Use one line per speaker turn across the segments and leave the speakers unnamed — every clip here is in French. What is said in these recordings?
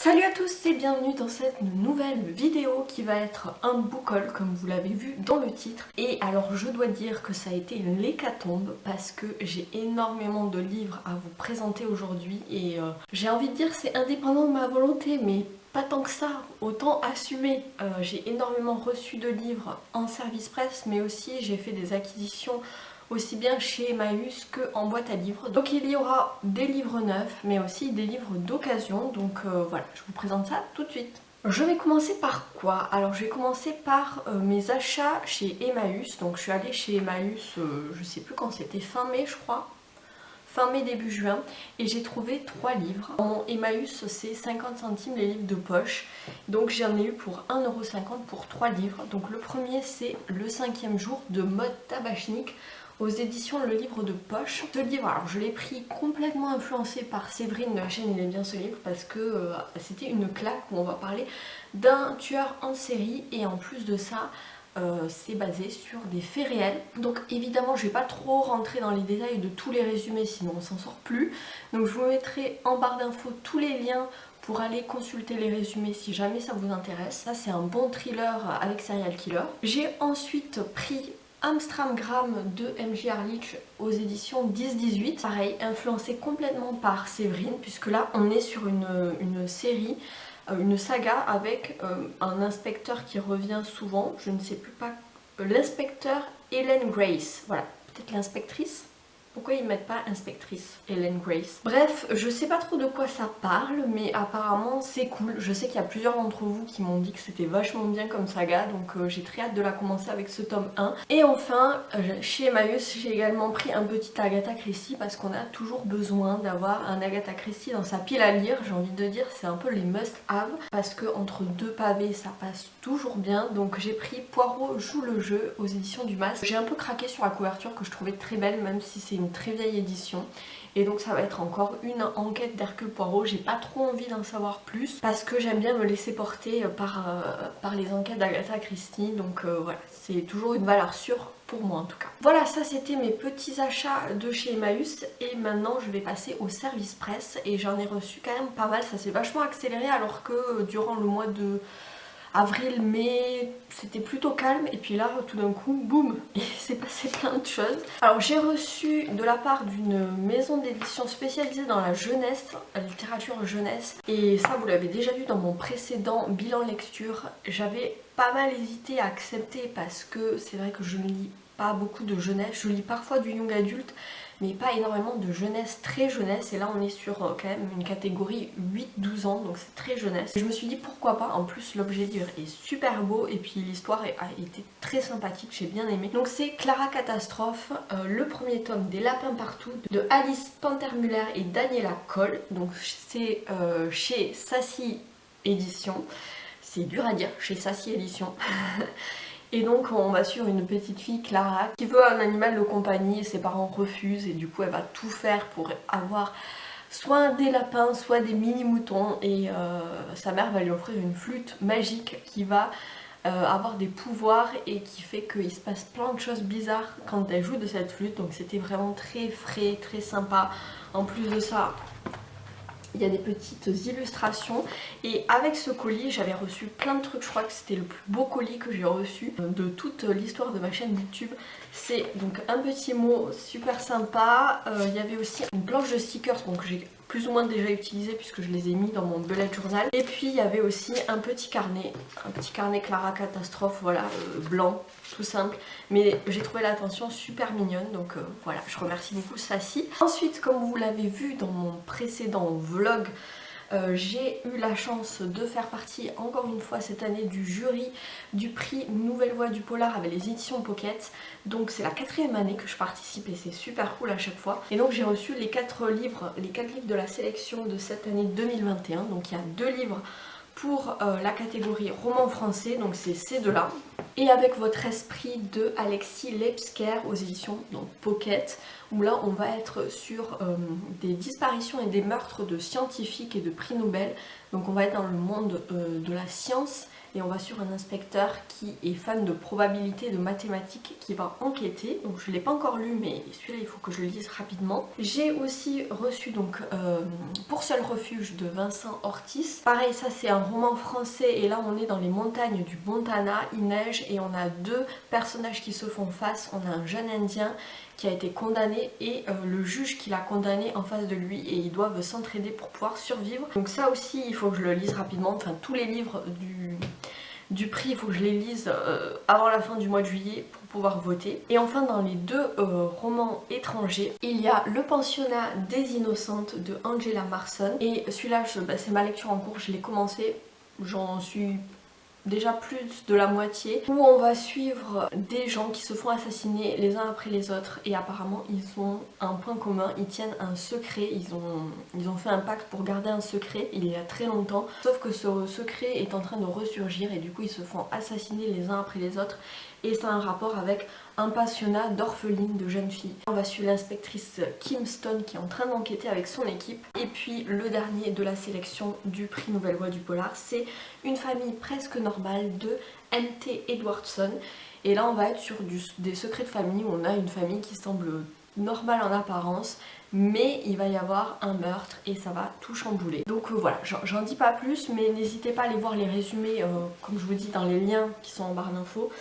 Salut à tous et bienvenue dans cette nouvelle vidéo qui va être un book haul comme vous l'avez vu dans le titre. Et alors je dois dire que ça a été l'hécatombe parce que j'ai énormément de livres à vous présenter aujourd'hui et j'ai envie de dire c'est indépendant de ma volonté mais pas tant que ça, autant assumer. J'ai énormément reçu de livres en service presse mais aussi j'ai fait des acquisitions aussi bien chez Emmaüs qu'en boîte à livres. Donc il y aura des livres neufs mais aussi des livres d'occasion, donc voilà, je vous présente ça tout de suite. Je vais commencer par quoi? Alors je vais commencer par mes achats chez Emmaüs. Donc je suis allée chez Emmaüs, je sais plus quand c'était, fin mai je crois. Fin mai début juin, et j'ai trouvé 3 livres. Mon Emmaüs c'est 50 centimes les livres de poche, donc j'en ai eu pour 1,50 € pour 3 livres. Donc le premier c'est Le 5e jour de Mode Tabachnik aux éditions Le Livre de Poche. Ce livre, alors je l'ai pris complètement influencé par Séverine de la chaîne Il est bien ce livre parce que c'était une claque où on va parler d'un tueur en série et en plus de ça c'est basé sur des faits réels. Donc évidemment je vais pas trop rentrer dans les détails de tous les résumés sinon on s'en sort plus. Donc je vous mettrai en barre d'infos tous les liens pour aller consulter les résumés si jamais ça vous intéresse. Ça c'est un bon thriller avec serial killer. J'ai ensuite pris Amstramgram de M.J. Harlich aux éditions 10-18. Pareil, influencé complètement par Séverine puisque là on est sur une série, une saga avec un inspecteur qui revient souvent, je ne sais plus pas, l'inspecteur Helen Grace, voilà, peut-être l'inspectrice. Pourquoi ils mettent pas inspectrice Helen Grace? Bref, je sais pas trop de quoi ça parle, mais apparemment c'est cool. Je sais qu'il y a plusieurs d'entre vous qui m'ont dit que c'était vachement bien comme saga, donc j'ai très hâte de la commencer avec ce tome 1. Et enfin, chez Emmaüs, j'ai également pris un petit Agatha Christie parce qu'on a toujours besoin d'avoir un Agatha Christie dans sa pile à lire. J'ai envie de dire, c'est un peu les must-have parce que entre deux pavés, ça passe toujours bien. Donc j'ai pris Poirot joue le jeu aux éditions du Mas. J'ai un peu craqué sur la couverture que je trouvais très belle, même si c'est une très vieille édition, et donc ça va être encore une enquête d'Hercule Poirot. J'ai pas trop envie d'en savoir plus parce que j'aime bien me laisser porter par les enquêtes d'Agatha Christie, donc voilà, c'est toujours une valeur sûre pour moi en tout cas. Voilà, ça c'était mes petits achats de chez Emmaüs et maintenant je vais passer au service presse et j'en ai reçu quand même pas mal. Ça s'est vachement accéléré alors que durant le mois de avril, mai, c'était plutôt calme et puis là tout d'un coup, boum, il s'est passé plein de choses. Alors j'ai reçu de la part d'une maison d'édition spécialisée dans la jeunesse, la littérature jeunesse, et ça vous l'avez déjà vu dans mon précédent bilan lecture. J'avais pas mal hésité à accepter parce que c'est vrai que je ne lis pas beaucoup de jeunesse, je lis parfois du young adulte mais pas énormément de jeunesse, très jeunesse, et là on est sur quand même une catégorie 8-12 ans, donc c'est très jeunesse. Et je me suis dit pourquoi pas, en plus l'objet livre est super beau et puis l'histoire a été très sympathique, j'ai bien aimé. Donc c'est Clara Catastrophe, le premier tome des Lapins Partout de Alice Pantermuller et Daniela Coll, donc c'est chez Sassy Édition. C'est dur à dire, chez Sassy Édition. Et donc on va suivre une petite fille, Clara, qui veut un animal de compagnie et ses parents refusent et du coup elle va tout faire pour avoir soit des lapins, soit des mini moutons, et sa mère va lui offrir une flûte magique qui va avoir des pouvoirs et qui fait qu'il se passe plein de choses bizarres quand elle joue de cette flûte, donc c'était vraiment très frais, très sympa. En plus de ça, il y a des petites illustrations et avec ce colis j'avais reçu plein de trucs. Je crois que c'était le plus beau colis que j'ai reçu de toute l'histoire de ma chaîne YouTube. C'est donc un petit mot super sympa, il y avait aussi une planche de stickers donc que j'ai plus ou moins déjà utilisé puisque je les ai mis dans mon bullet journal, et puis il y avait aussi un petit carnet Clara Catastrophe, voilà, blanc, tout simple, mais j'ai trouvé l'attention super mignonne, donc voilà, je remercie beaucoup Sassy. Ensuite, comme vous l'avez vu dans mon précédent vlog, j'ai eu la chance de faire partie encore une fois cette année du jury du prix Nouvelle Voix du Polar avec les éditions Pocket. Donc c'est la 4e année que je participe et c'est super cool à chaque fois. Et donc j'ai reçu les 4 livres de la sélection de cette année 2021. Donc il y a 2 livres pour la catégorie roman français, donc c'est ces deux-là. Et avec votre esprit de Alexis Lepsker aux éditions donc Pocket, où là on va être sur des disparitions et des meurtres de scientifiques et de prix Nobel. Donc on va être dans le monde de la science et on va sur un inspecteur qui est fan de probabilité et de mathématiques qui va enquêter. Donc je ne l'ai pas encore lu, mais celui-là il faut que je le lise rapidement. J'ai aussi reçu donc Pour seul refuge de Vincent Ortiz. Pareil, ça c'est un roman français et là on est dans les montagnes du Montana, il neige et on a deux personnages qui se font face. On a un jeune indien qui a été condamné et le juge qui l'a condamné en face de lui, et ils doivent s'entraider pour pouvoir survivre. Donc ça aussi il faut que je le lise rapidement, enfin tous les livres du prix il faut que je les lise avant la fin du mois de juillet pour pouvoir voter. Et enfin dans les deux romans étrangers, il y a Le pensionnat des innocentes de Angela Marson, et celui-là c'est ma lecture en cours, je l'ai commencé, j'en suis déjà plus de la moitié, où on va suivre des gens qui se font assassiner les uns après les autres, et apparemment ils ont un point commun, ils tiennent un secret, ils ont fait un pacte pour garder un secret il y a très longtemps, sauf que ce secret est en train de ressurgir et du coup ils se font assassiner les uns après les autres, et ça a un rapport avec un pensionnat d'orphelines de jeunes filles. On va suivre l'inspectrice Kim Stone qui est en train d'enquêter avec son équipe. Et puis le dernier de la sélection du prix Nouvelle Voix du Polar, c'est Une famille presque normale de M.T. Edwardson. Et là on va être sur des secrets de famille, où on a une famille qui semble normale en apparence, mais il va y avoir un meurtre et ça va tout chambouler. Donc voilà, j'en dis pas plus, mais n'hésitez pas à aller voir les résumés, comme je vous dis, dans les liens qui sont en barre d'infos.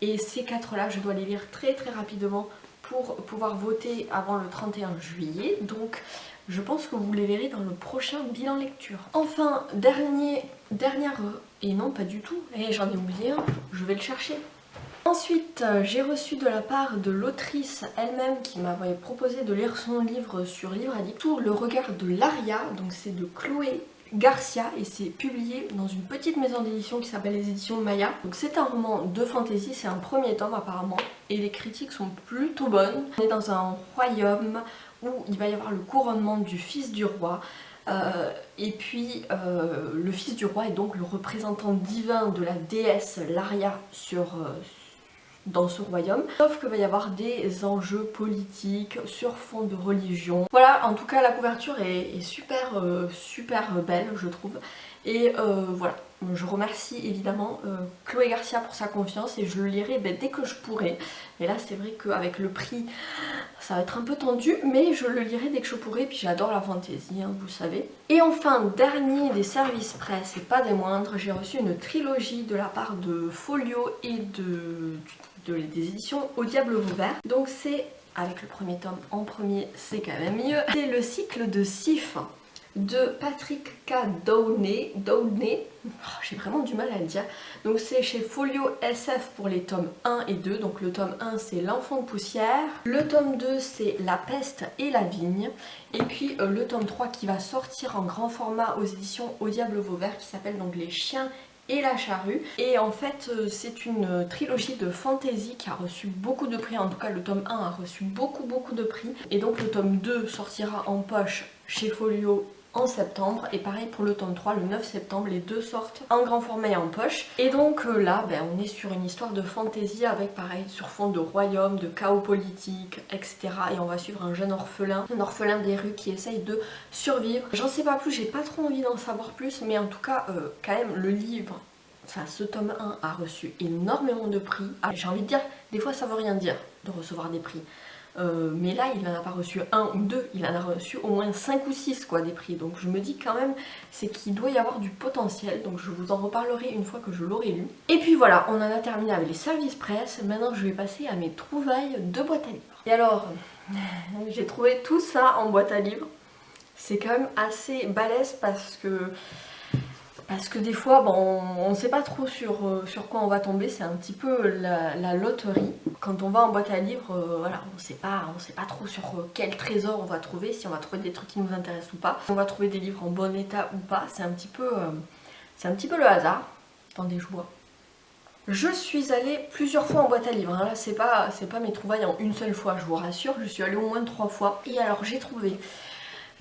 Et ces 4 là, je dois les lire très rapidement pour pouvoir voter avant le 31 juillet. Donc je pense que vous les verrez dans le prochain bilan lecture. Enfin, dernière... Et non, pas du tout. Et j'en ai oublié un, je vais le chercher. Ensuite, j'ai reçu de la part de l'autrice elle-même qui m'avait proposé de lire son livre sur Livre Addict, Sous le regard de Laria. Donc c'est de Chloé Garcia et c'est publié dans une petite maison d'édition qui s'appelle les éditions Maya. Donc c'est un roman de fantasy, c'est un premier tome apparemment et les critiques sont plutôt bonnes. On est dans un royaume où il va y avoir le couronnement du fils du roi. Et puis le fils du roi est donc le représentant divin de la déesse Laria dans ce royaume, sauf qu'il va y avoir des enjeux politiques sur fond de religion. Voilà, en tout cas la couverture est super belle je trouve, et voilà, je remercie évidemment Chloé Garcia pour sa confiance et je le lirai dès que je pourrai. Et là c'est vrai qu'avec le prix ça va être un peu tendu, mais je le lirai dès que je pourrai, puis j'adore la fantaisie, hein, vous savez. Et enfin, dernier des services presse et pas des moindres, j'ai reçu une trilogie de la part de Folio et des éditions Au Diable Vauvert. Donc c'est, avec le premier tome en premier, c'est quand même mieux, c'est le cycle de Sif de Patrick K. Downey. J'ai vraiment du mal à le dire. Donc c'est chez Folio SF pour les tomes 1 et 2. Donc le tome 1 c'est L'Enfant de poussière. Le tome 2 c'est La peste et la vigne. Et puis le tome 3 qui va sortir en grand format aux éditions Au Diable Vauvert, qui s'appelle donc Les chiens et la charrue. Et en fait c'est une trilogie de fantasy qui a reçu beaucoup de prix, en tout cas le tome 1 a reçu beaucoup de prix. Et donc le tome 2 sortira en poche chez Folio en septembre, et pareil pour le tome 3 le 9 septembre, les deux sortent en grand format et en poche. Et donc là on est sur une histoire de fantasy avec pareil sur fond de royaume, de chaos politique, etc. Et on va suivre un jeune orphelin, un orphelin des rues qui essaye de survivre. J'en sais pas plus, j'ai pas trop envie d'en savoir plus, mais en tout cas quand même le livre, enfin ce tome 1 a reçu énormément de prix. J'ai envie de dire, des fois ça veut rien dire de recevoir des prix. Mais là il n'en a pas reçu un ou deux, il en a reçu au moins 5 ou 6 quoi, des prix. Donc je me dis quand même c'est qu'il doit y avoir du potentiel. Donc je vous en reparlerai une fois que je l'aurai lu. Et puis voilà, on en a terminé avec les services presse. Maintenant je vais passer à mes trouvailles de boîte à livres. Et alors j'ai trouvé tout ça en boîte à livres. C'est quand même assez balèze parce que des fois on ne sait pas trop sur quoi on va tomber, c'est un petit peu la loterie. Quand on va en boîte à livres, voilà, on sait pas trop sur quel trésor on va trouver, si on va trouver des trucs qui nous intéressent ou pas, si on va trouver des livres en bon état ou pas, c'est un petit peu le hasard. Attendez, je vois. Je suis allée plusieurs fois en boîte à livres, hein. Là c'est pas mes trouvailles en une seule fois, je vous rassure, je suis allée au moins 3 fois. Et alors j'ai trouvé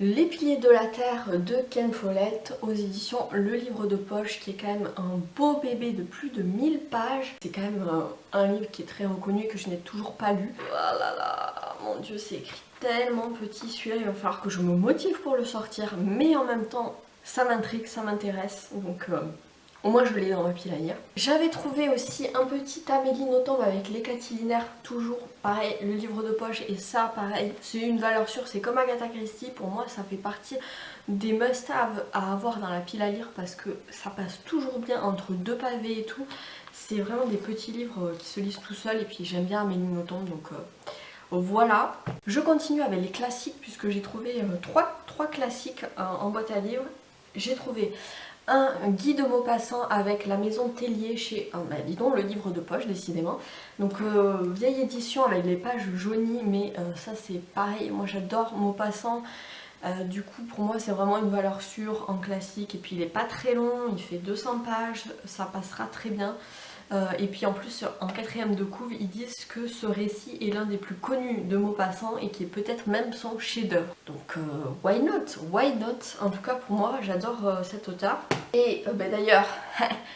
Les Piliers de la Terre de Ken Follett aux éditions Le Livre de Poche, qui est quand même un beau bébé de plus de 1000 pages. C'est quand même un livre qui est très reconnu et que je n'ai toujours pas lu. Oh là là, mon dieu, c'est écrit tellement petit celui-là, il va falloir que je me motive pour le sortir, mais en même temps ça m'intrigue, ça m'intéresse, donc Au moins je l'ai dans ma pile à lire. J'avais trouvé aussi un petit Amélie Nothomb avec les catilinaires, toujours pareil, le livre de poche, et ça pareil, c'est une valeur sûre, c'est comme Agatha Christie, pour moi ça fait partie des must-have à avoir dans la pile à lire parce que ça passe toujours bien entre deux pavés et tout. C'est vraiment des petits livres qui se lisent tout seuls et puis j'aime bien Amélie Nothomb donc voilà. Je continue avec les classiques puisque j'ai trouvé trois classiques en boîte à livres. J'ai trouvé un Guy de Maupassant avec La Maison Tellier chez, dis donc, le livre de poche décidément. Donc vieille édition avec les pages jaunies, mais ça c'est pareil, moi j'adore Maupassant. Du coup pour moi c'est vraiment une valeur sûre en classique et puis il est pas très long, il fait 200 pages, ça passera très bien. Et puis en plus en quatrième de couve ils disent que ce récit est l'un des plus connus de Maupassant et qui est peut-être même son chef-d'œuvre. Donc why not? Why not? En tout cas pour moi j'adore cet auteur. Et d'ailleurs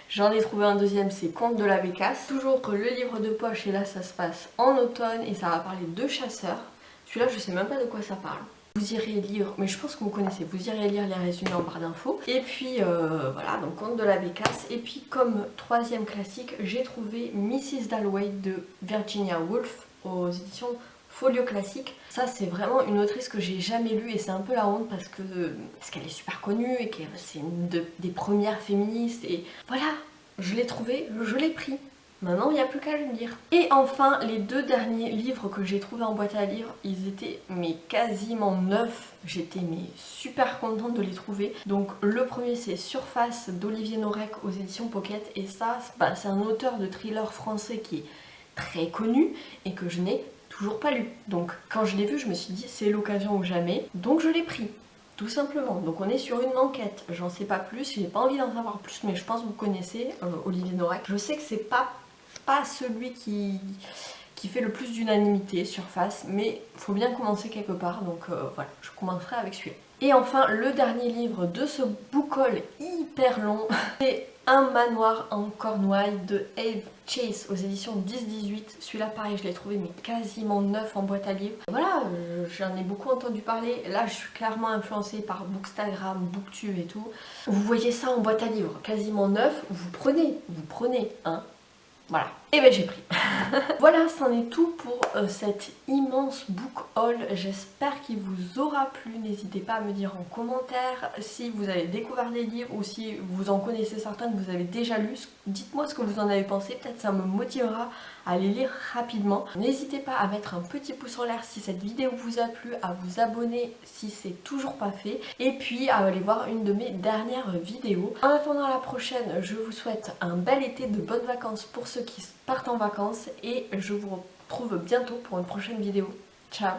j'en ai trouvé un deuxième, c'est Conte de la Bécasse. Toujours le livre de poche et là ça se passe en automne et ça va parler de chasseurs. Celui-là je sais même pas de quoi ça parle. Vous irez lire, mais je pense que vous connaissez, vous irez lire les résumés en barre d'infos. Et puis voilà, donc Conte de la Bécasse. Et puis comme troisième classique, j'ai trouvé Mrs. Dalloway de Virginia Woolf aux éditions Folio Classique. Ça c'est vraiment une autrice que j'ai jamais lue et c'est un peu la honte parce qu'elle est super connue et que c'est une des premières féministes. Et voilà, je l'ai trouvé, je l'ai pris. Maintenant, il n'y a plus qu'à le lire. Et enfin, les deux derniers livres que j'ai trouvés en boîte à lire, ils étaient quasiment neufs. J'étais super contente de les trouver. Donc le premier c'est Surface d'Olivier Norek aux éditions Pocket. Et ça, c'est un auteur de thriller français qui est très connu et que je n'ai toujours pas lu. Donc quand je l'ai vu, je me suis dit c'est l'occasion ou jamais. Donc je l'ai pris. Tout simplement. Donc on est sur une enquête. J'en sais pas plus, j'ai pas envie d'en savoir plus, mais je pense que vous connaissez Olivier Norek. Je sais que c'est pas celui qui fait le plus d'unanimité, Surface, mais il faut bien commencer quelque part, donc voilà, je commencerai avec celui-là. Et enfin, le dernier livre de ce book haul hyper long, c'est Un manoir en Cornouailles de Eve Chase aux éditions 10-18. Celui-là, pareil, je l'ai trouvé mais quasiment neuf en boîte à livres. Voilà, j'en ai beaucoup entendu parler. Là, je suis clairement influencée par Bookstagram, Booktube et tout. Vous voyez ça en boîte à livres, quasiment neuf, vous prenez, hein. Voilà, et j'ai pris. Voilà, c'en est tout pour cet immense book haul. J'espère qu'il vous aura plu. N'hésitez pas à me dire en commentaire si vous avez découvert des livres ou si vous en connaissez certains que vous avez déjà lus. Dites-moi ce que vous en avez pensé, peut-être ça me motivera à les lire rapidement. N'hésitez pas à mettre un petit pouce en l'air si cette vidéo vous a plu, à vous abonner si c'est toujours pas fait, et puis à aller voir une de mes dernières vidéos. En attendant la prochaine, je vous souhaite un bel été, de bonnes vacances pour ceux qui partent en vacances, et je vous retrouve bientôt pour une prochaine vidéo. Ciao!